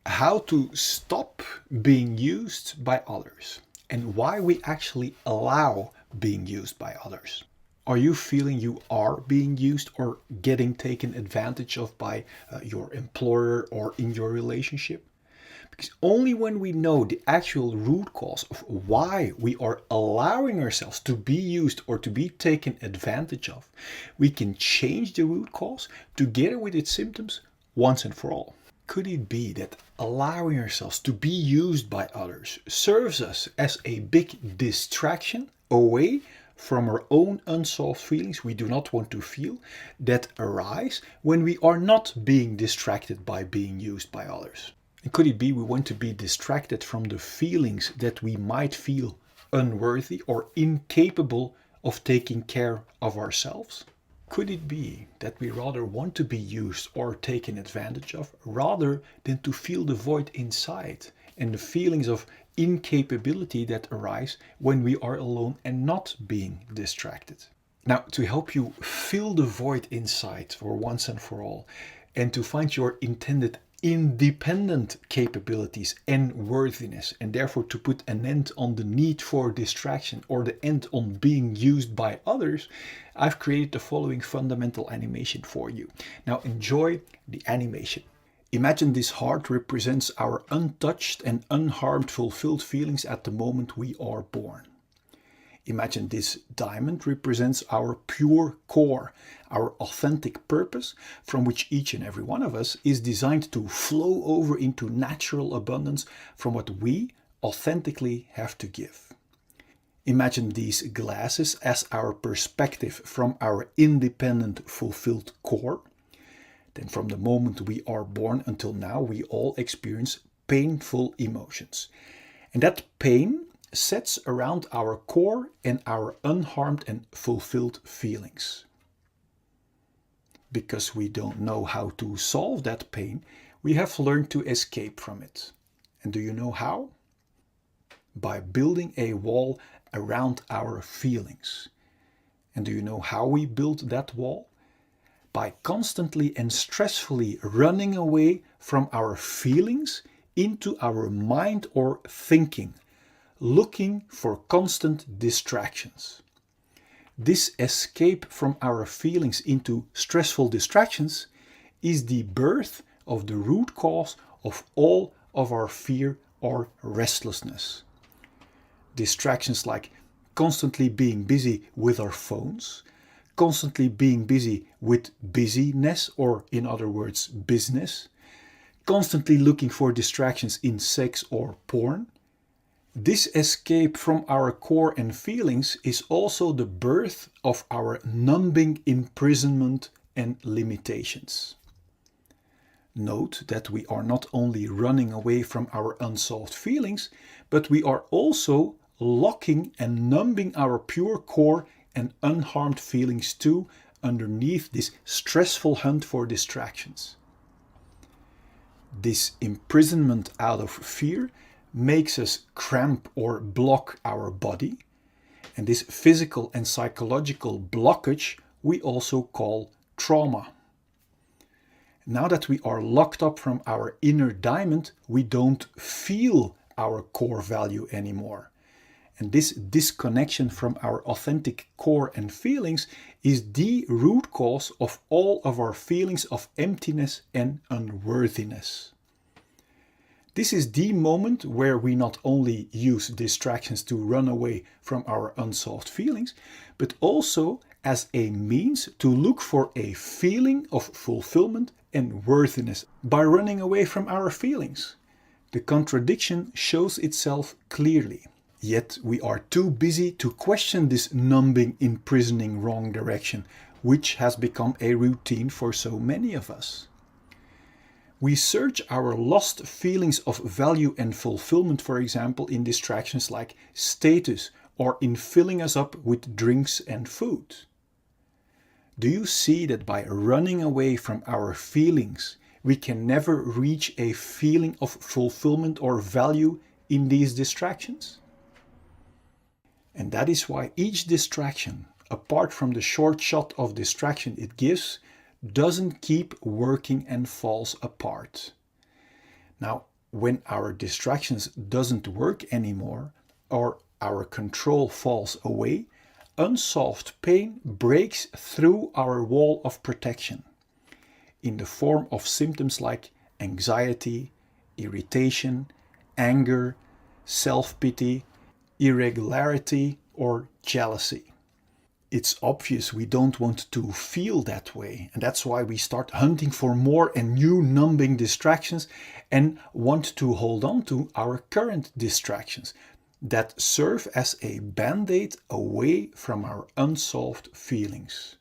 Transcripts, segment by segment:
how to stop being used by others and why we actually allow being used by others. Are you feeling you are being used or getting taken advantage of by your employer or in your relationship? Because only when we know the actual root cause of why we are allowing ourselves to be used or to be taken advantage of, we can change the root cause together with its symptoms once and for all. Could it be that allowing ourselves to be used by others serves us as a big distraction away from our own unsolved feelings we do not want to feel that arise when we are not being distracted by being used by others? And could it be we want to be distracted from the feelings that we might feel unworthy or incapable of taking care of ourselves? Could it be that we rather want to be used or taken advantage of rather than to feel the void inside and the feelings of incapability that arise when we are alone and not being distracted? Now, to help you fill the void inside for once and for all, and to find your intended independent capabilities and worthiness, and therefore to put an end on the need for distraction or the end on being used by others, I've created the following fundamental animation for you. Now enjoy the animation. Imagine this heart represents our untouched and unharmed fulfilled feelings at the moment we are born. Imagine this diamond represents our pure core, our authentic purpose, from which each and every one of us is designed to flow over into natural abundance from what we authentically have to give. Imagine these glasses as our perspective from our independent, fulfilled core. Then from the moment we are born until now, we all experience painful emotions. And that pain sets around our core and our unharmed and fulfilled feelings. Because we don't know how to solve that pain, we have learned to escape from it. And do you know how? By building a wall around our feelings. And do you know how we build that wall? By constantly and stressfully running away from our feelings into our mind or thinking, looking for constant distractions. This escape from our feelings into stressful distractions is the birth of the root cause of all of our fear or restlessness. Distractions like constantly being busy with our phones, constantly being busy with busyness, or in other words, business, constantly looking for distractions in sex or porn. This escape from our core and feelings is also the birth of our numbing imprisonment and limitations. Note that we are not only running away from our unsolved feelings, but we are also locking and numbing our pure core and unharmed feelings too underneath this stressful hunt for distractions. This imprisonment out of fear makes us cramp or block our body, and this physical and psychological blockage we also call trauma. Now that we are locked up from our inner diamond, we don't feel our core value anymore. And this disconnection from our authentic core and feelings is the root cause of all of our feelings of emptiness and unworthiness. This is the moment where we not only use distractions to run away from our unsolved feelings, but also as a means to look for a feeling of fulfillment and worthiness by running away from our feelings. The contradiction shows itself clearly. Yet we are too busy to question this numbing, imprisoning wrong direction, which has become a routine for so many of us. We search our lost feelings of value and fulfillment, for example, in distractions like status or in filling us up with drinks and food. Do you see that by running away from our feelings, we can never reach a feeling of fulfillment or value in these distractions? And that is why each distraction, apart from the short shot of distraction it gives, doesn't keep working and falls apart. Now, when our distractions doesn't work anymore or our control falls away, unsolved pain breaks through our wall of protection in the form of symptoms like anxiety, irritation, anger, self-pity, irregularity, or jealousy. It's obvious we don't want to feel that way, and that's why we start hunting for more and new numbing distractions and want to hold on to our current distractions that serve as a band-aid away from our unsolved feelings.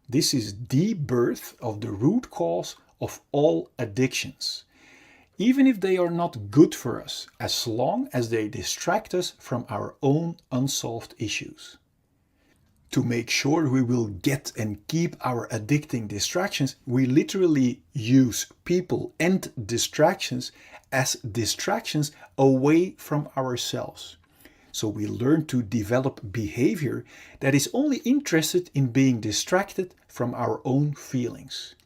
This is the birth of the root cause of all addictions, even if they are not good for us, as long as they distract us from our own unsolved issues. To make sure we will get and keep our addicting distractions, we literally use people and distractions as distractions away from ourselves. So we learn to develop behavior that is only interested in being distracted from our own feelings.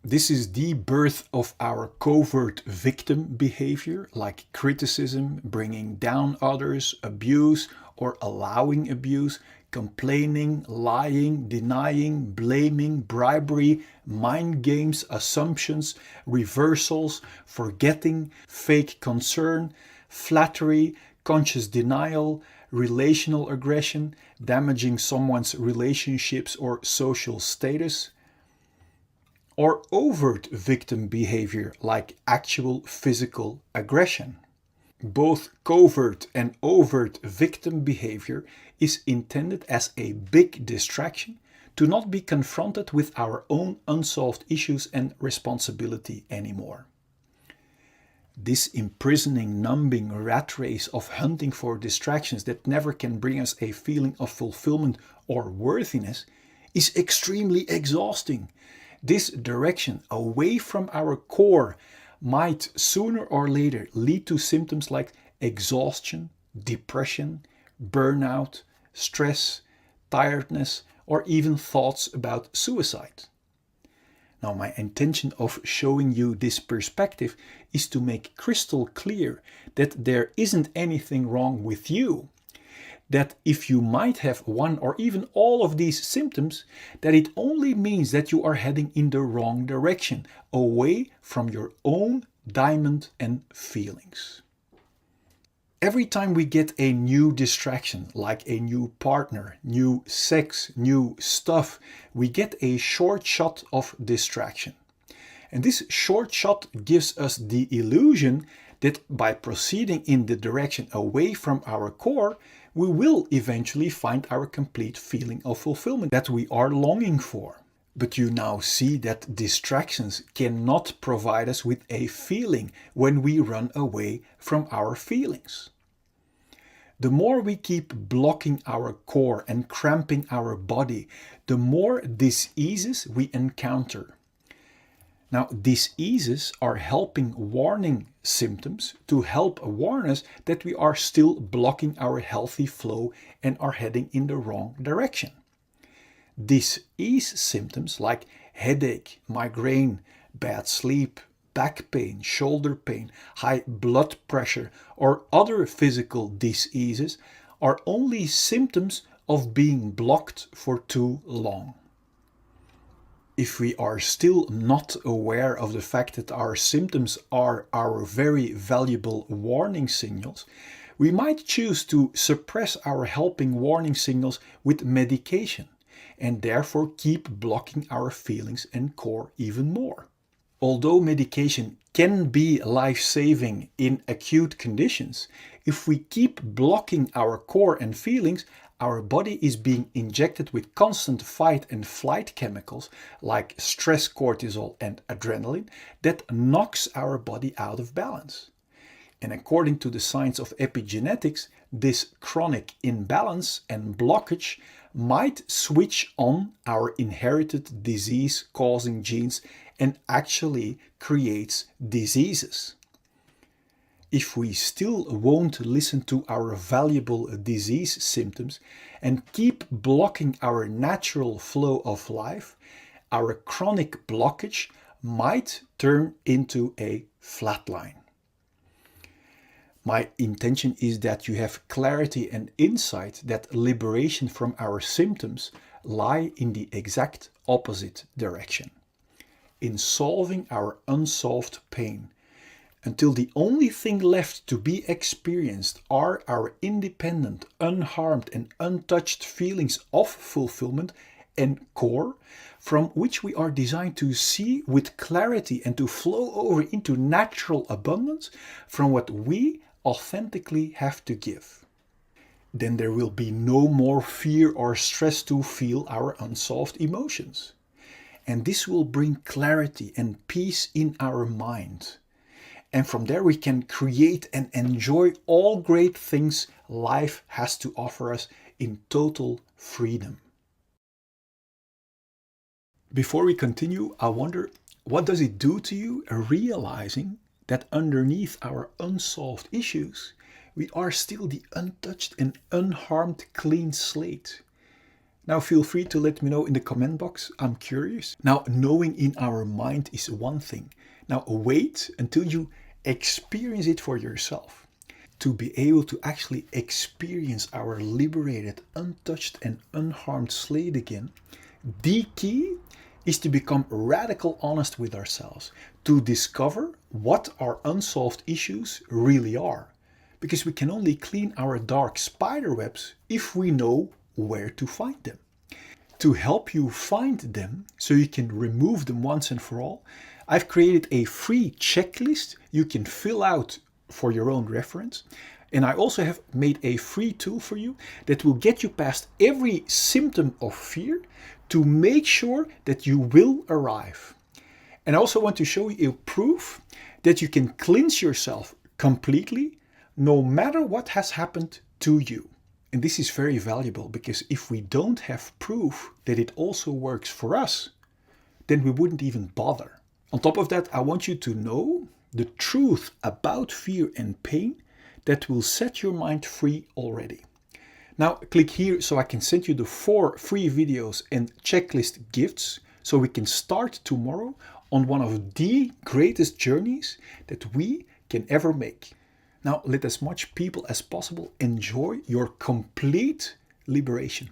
This is the birth of our covert victim behavior, like criticism, bringing down others, abuse or allowing abuse, complaining, lying, denying, blaming, bribery, mind games, assumptions, reversals, forgetting, fake concern, flattery, conscious denial, relational aggression, damaging someone's relationships or social status, or overt victim behavior like actual physical aggression. Both covert and overt victim behavior is intended as a big distraction to not be confronted with our own unsolved issues and responsibility anymore. This imprisoning, numbing rat race of hunting for distractions that never can bring us a feeling of fulfillment or worthiness is extremely exhausting. This direction away from our core might sooner or later lead to symptoms like exhaustion, depression, burnout, stress, tiredness, or even thoughts about suicide. Now, my intention of showing you this perspective is to make crystal clear that there isn't anything wrong with you. That if you might have one or even all of these symptoms, that it only means that you are heading in the wrong direction, away from your own diamond and feelings. Every time we get a new distraction, like a new partner, new sex, new stuff, we get a short shot of distraction. And this short shot gives us the illusion that by proceeding in the direction away from our core, we will eventually find our complete feeling of fulfillment that we are longing for. But you now see that distractions cannot provide us with a feeling when we run away from our feelings. The more we keep blocking our core and cramping our body, the more diseases we encounter. Now, diseases are helping warning symptoms to help warn us that we are still blocking our healthy flow and are heading in the wrong direction. Disease symptoms like headache, migraine, bad sleep, back pain, shoulder pain, high blood pressure, or other physical diseases are only symptoms of being blocked for too long. If we are still not aware of the fact that our symptoms are our very valuable warning signals, we might choose to suppress our helping warning signals with medication and therefore keep blocking our feelings and core even more. Although medication can be life-saving in acute conditions, if we keep blocking our core and feelings, our body is being injected with constant fight and flight chemicals like stress cortisol and adrenaline that knocks our body out of balance. And according to the science of epigenetics, this chronic imbalance and blockage might switch on our inherited disease-causing genes and actually creates diseases. If we still won't listen to our valuable disease symptoms and keep blocking our natural flow of life, our chronic blockage might turn into a flatline. My intention is that you have clarity and insight that liberation from our symptoms lie in the exact opposite direction, in solving our unsolved pain, until the only thing left to be experienced are our independent, unharmed and untouched feelings of fulfillment and core, from which we are designed to see with clarity and to flow over into natural abundance from what we authentically have to give. Then there will be no more fear or stress to feel our unsolved emotions. And this will bring clarity and peace in our mind. And from there we can create and enjoy all great things life has to offer us in total freedom. Before we continue, I wonder, what does it do to you realizing that underneath our unsolved issues, we are still the untouched and unharmed clean slate? Now feel free to let me know in the comment box. I'm curious. Now, knowing in our mind is one thing. Now wait until you experience it for yourself. To be able to actually experience our liberated, untouched and unharmed slate again, the key is to become radical honest with ourselves, to discover what our unsolved issues really are. Because we can only clean our dark spider webs if we know where to find them. To help you find them so you can remove them once and for all, I've created a free checklist you can fill out for your own reference. And I also have made a free tool for you that will get you past every symptom of fear to make sure that you will arrive. And I also want to show you a proof that you can cleanse yourself completely no matter what has happened to you. And this is very valuable because if we don't have proof that it also works for us, then we wouldn't even bother. On top of that, I want you to know the truth about fear and pain that will set your mind free already. Now click here so I can send you the 4 free videos and checklist gifts so we can start tomorrow on one of the greatest journeys that we can ever make. Now let as much people as possible enjoy your complete liberation.